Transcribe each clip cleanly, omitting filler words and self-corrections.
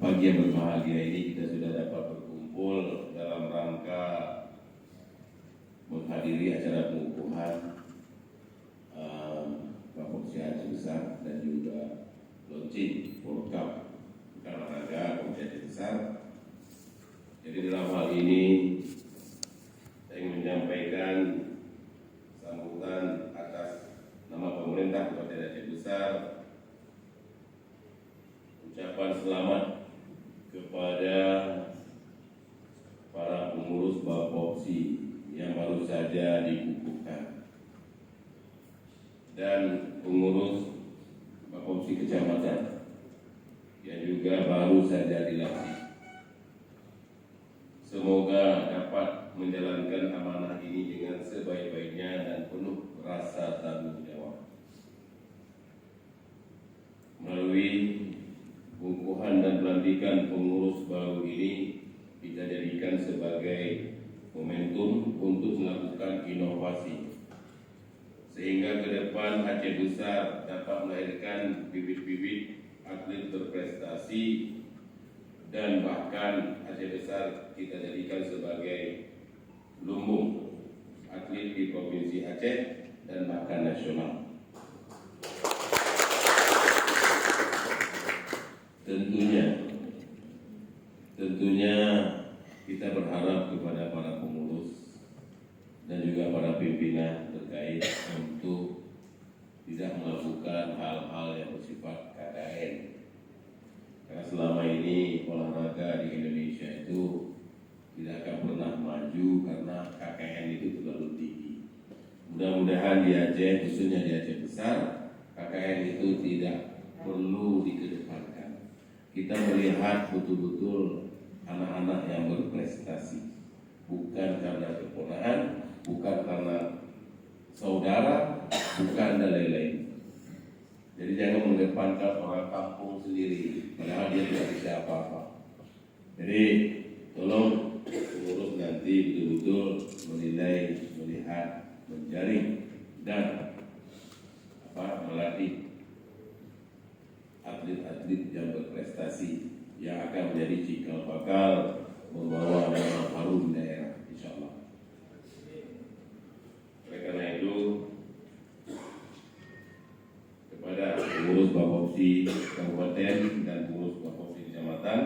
Pagi yang berbahagia ini kita sudah dapat berkumpul dalam rangka menghadiri acara pengukuhan Bapopsi Aceh Besar dan juga launching World Cup olahraga Bapopsi Aceh Besar. Jadi dalam hal ini saya ingin menyampaikan sambutan atas nama pemerintah Kabupaten Aceh Besar, ucapan selamat kepada para pengurus Bapopsi yang baru saja dikukuhkan dan pengurus Bapopsi kecamatan yang juga baru saja dilantik. Semoga dapat menjalankan amanah ini dengan sebaik-baiknya dan penuh rasa tanggung jawab. Melalui pengukuhan dan pelantikan pengurus baru ini, kita jadikan sebagai momentum untuk melakukan inovasi, sehingga ke depan Aceh Besar dapat melahirkan bibit-bibit atlet berprestasi, dan bahkan Aceh Besar kita jadikan sebagai lumbung atlet di Provinsi Aceh dan bahkan nasional. Tentunya kita berharap kepada para pengurus dan juga para pimpinan terkait untuk tidak melakukan hal-hal yang bersifat KKN. Karena selama ini olahraga di Indonesia itu tidak akan pernah maju karena KKN itu terlalu tinggi. Mudah-mudahan di Aceh, khususnya di Aceh Besar, KKN itu tidak perlu dikedepankan. Kita melihat betul-betul anak-anak yang berprestasi, bukan karena keponakan, bukan karena saudara, bukan dan lain-lain. Jadi jangan mengedepankan orang kampung sendiri, padahal dia tidak bisa apa-apa. Jadi tolong pengurus nanti betul-betul menilai, melihat, menjaring dan melatih atlet-atlet yang berprestasi yang akan menjadi cikal bakal membawa nama harum daerah, insyaallah. Oleh karena itu, kepada pengurus Bapopsi Kabupaten dan pengurus Bapopsi Kecamatan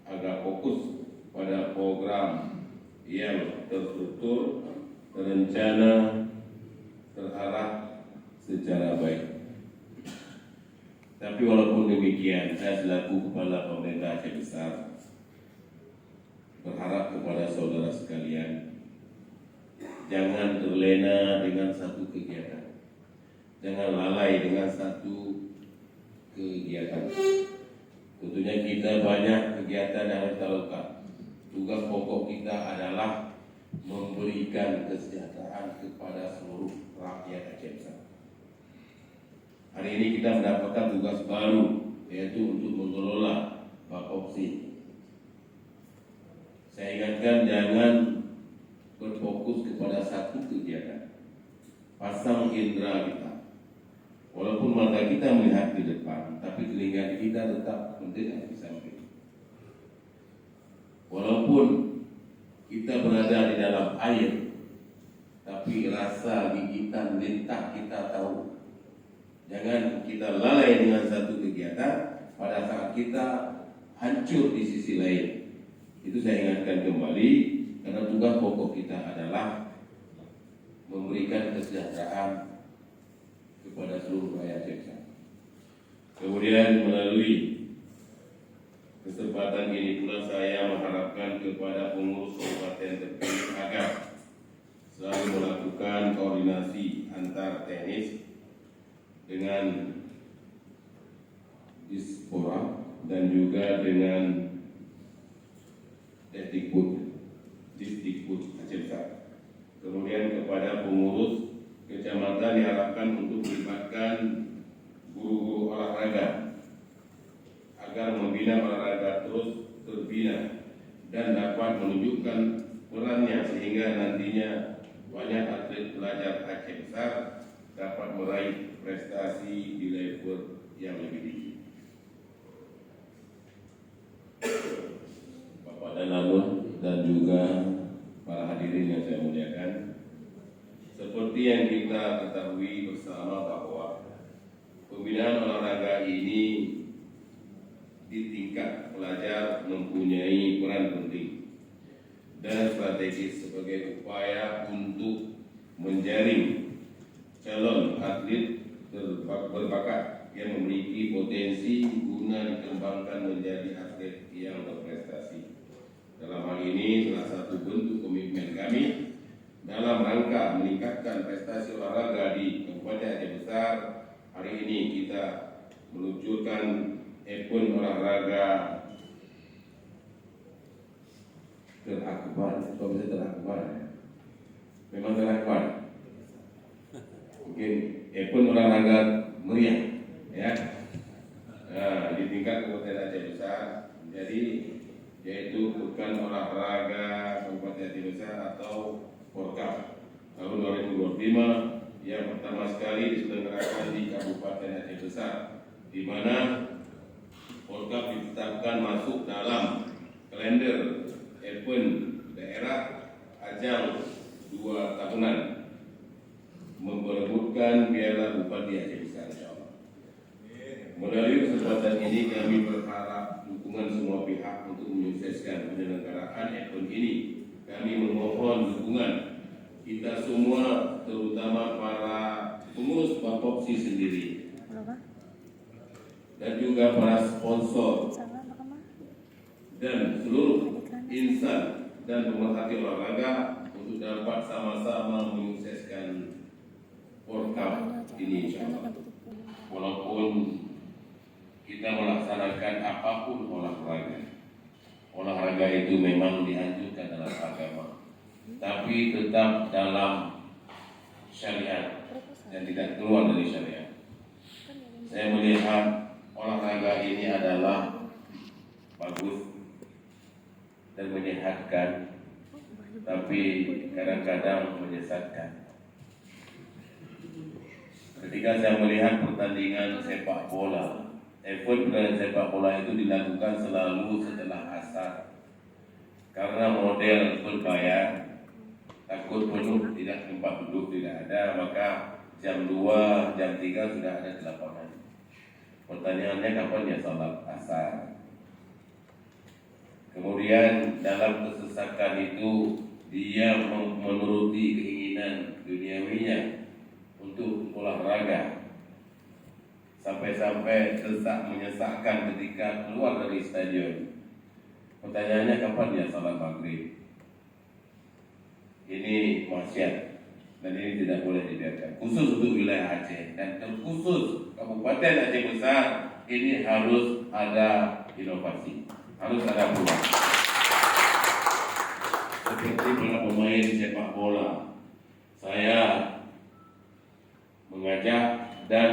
agar fokus pada program yang terstruktur, terencana, terarah secara baik. Tapi walaupun demikian, saya selaku kepala pemerintah Aceh Besar berharap kepada saudara sekalian, jangan terlena dengan satu kegiatan, jangan lalai dengan satu kegiatan. Tentunya kita banyak kegiatan yang harus kita lakukan. Tugas pokok kita adalah memberikan kesejahteraan kepada seluruh rakyat Aceh Besar. Hari ini kita mendapatkan tugas baru, yaitu untuk mengelola Bapopsi. Saya ingatkan jangan berfokus kepada satu kegiatan. Pasang indera kita. Walaupun mata kita melihat ke depan, tapi telinga kita tetap mendengar di samping. Walaupun kita berada di dalam air, tapi rasa gigitan lintah kita tahu. Jangan kita lalai dengan satu kegiatan pada saat kita hancur di sisi lain. Itu saya ingatkan kembali, karena tugas pokok kita adalah memberikan kesejahteraan kepada seluruh rakyat Aceh Besar. Kemudian melalui kesempatan ini pula saya mengharapkan kepada pengurus kabupaten terpilih agar selalu melakukan koordinasi antar teknis dengan Dispora dan juga dengan Disdikbud Aceh Besar. Kemudian kepada pengurus kecamatan diharapkan untuk melibatkan guru-guru olahraga agar membina olahraga terus terbina dan dapat menunjukkan perannya sehingga nantinya banyak atlet pelajar Aceh Besar dapat meraih prestasi di level yang lebih tinggi. dan juga para hadirin yang saya muliakan. Seperti yang kita ketahui bersama bahwa pembinaan olahraga ini di tingkat pelajar mempunyai peran penting dan strategis sebagai upaya untuk menjaring calon atlet berbakat yang memiliki potensi guna dikembangkan menjadi atlet yang berprestasi. Dalam hal ini, salah satu bentuk komitmen kami dalam rangka meningkatkan prestasi olahraga di Kabupaten Aceh Besar. Hari ini kita meluncurkan event olahraga terakbar. Kalau bisa terakbar, memang terakbar. Mungkin event olahraga meriah, ya. Nah, di tingkat Kabupaten Aceh Besar, jadi yaitu Pekan Olahraga Kabupaten Aceh Besar atau Porkap tahun 2025 yang pertama sekali diselenggarakan di Kabupaten Aceh Besar, di mana Porkap ditetapkan masuk dalam kalender event daerah ajang 2 tahunan memperebutkan Piala Bupati Aceh Besar, insyaallah. Melalui kesempatan ini kami berharap dukungan semua pihak untuk menyukseskan penyelenggaraan event ini. Kami memohon dukungan kita semua, terutama para pengurus Bapopsi sendiri dan juga para sponsor dan seluruh insan dan pemerhati olahraga untuk dapat sama-sama menyukseskan Porkap ini, insyaallah. Walaupun kita melaksanakan apapun olahraga itu memang dianjurkan dalam agama, tapi tetap dalam syariat dan tidak keluar dari syariat. Saya melihat olahraga ini adalah bagus dan menyehatkan, tapi kadang-kadang menyesatkan. Ketika saya melihat pertandingan sepak bola, event pertandingan sepak bola itu dilakukan selalu setelah asar, karena model berbayar, takut penuh, tidak tempat duduk tidak ada, maka jam 2, jam 3 sudah ada di lapangan. Pertanyaannya kapan ya salat asar? Kemudian dalam kesesakan itu dia menuruti keinginan duniawinya untuk olahraga, sampai-sampai sesak menyesakkan ketika keluar dari stadion. Pertanyaannya kapan ya salat maghrib? Ini maksiat dan ini tidak boleh dibiarkan. Khusus untuk wilayah Aceh dan terkhusus Kabupaten Aceh Besar, ini harus ada inovasi, harus ada perubahan. Seperti para pemain sepak bola, saya mengajak dan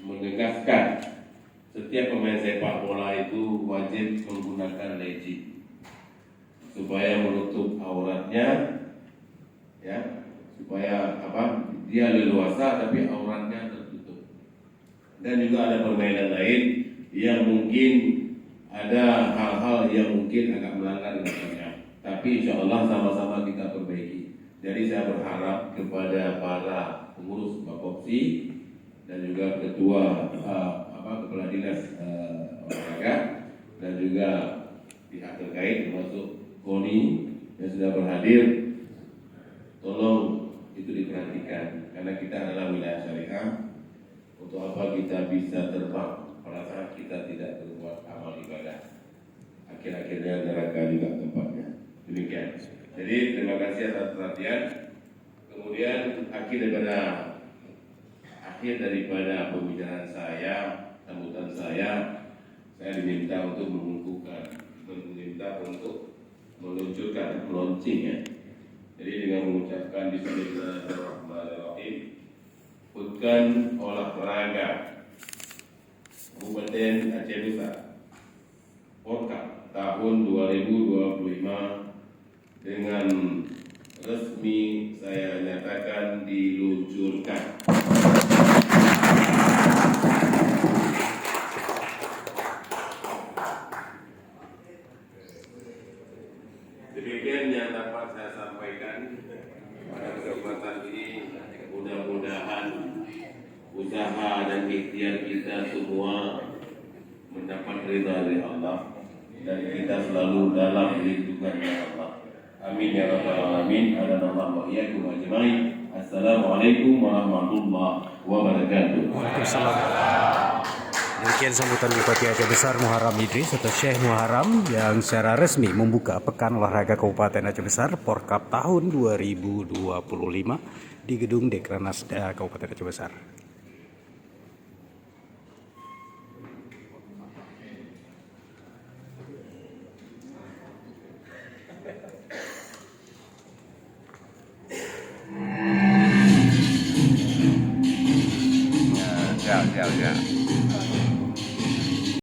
menegaskan setiap pemain sepak bola itu wajib menggunakan legit supaya menutup auratnya, ya, supaya dia leluasa tapi auratnya tertutup. Dan juga ada permainan lain yang mungkin ada hal-hal yang mungkin agak melanggar dengan syariat, tapi insya Allah sama-sama kita perbaiki. Jadi saya berharap kepada para pengurus Bapopsi dan juga ketua kepala dinas olahraga dan juga pihak terkait termasuk KONI yang sudah berhadir, tolong itu diperhatikan karena kita adalah wilayah syariah. Untuk apa kita bisa terbang pada saat kita tidak berbuat amal ibadah? Akhir-akhirnya neraka juga tempatnya. Demikian. Jadi terima kasih atas perhatian. Kemudian akhir daripada pembicaraan saya, sambutan saya diminta untuk meluncurkan launching, ya. Jadi dengan mengucapkan Bismillahirrahmanirrahim, Pekan Olahraga Kabupaten Aceh Besar Porkap tahun 2025 dengan resmi saya nyatakan diluncurkan. Demikian yang dapat saya sampaikan pada kesempatan ini. Mudah-mudahan usaha dan ikhtiar kita semua mendapat ridha dari Allah dan kita selalu dalam lindungannya Allah. Amin ya rabbal alamin. Adanallahu wa iyyakum ajmain. Assalamualaikum warahmatullahi wabarakatuh. Waalaikumsalam. Demikian sambutan Bupati Aceh Besar Muharram Idris atau Syekh Muharram yang secara resmi membuka Pekan Olahraga Kabupaten Aceh Besar Porkap tahun 2025 di Gedung Dekranasda Kabupaten Aceh Besar.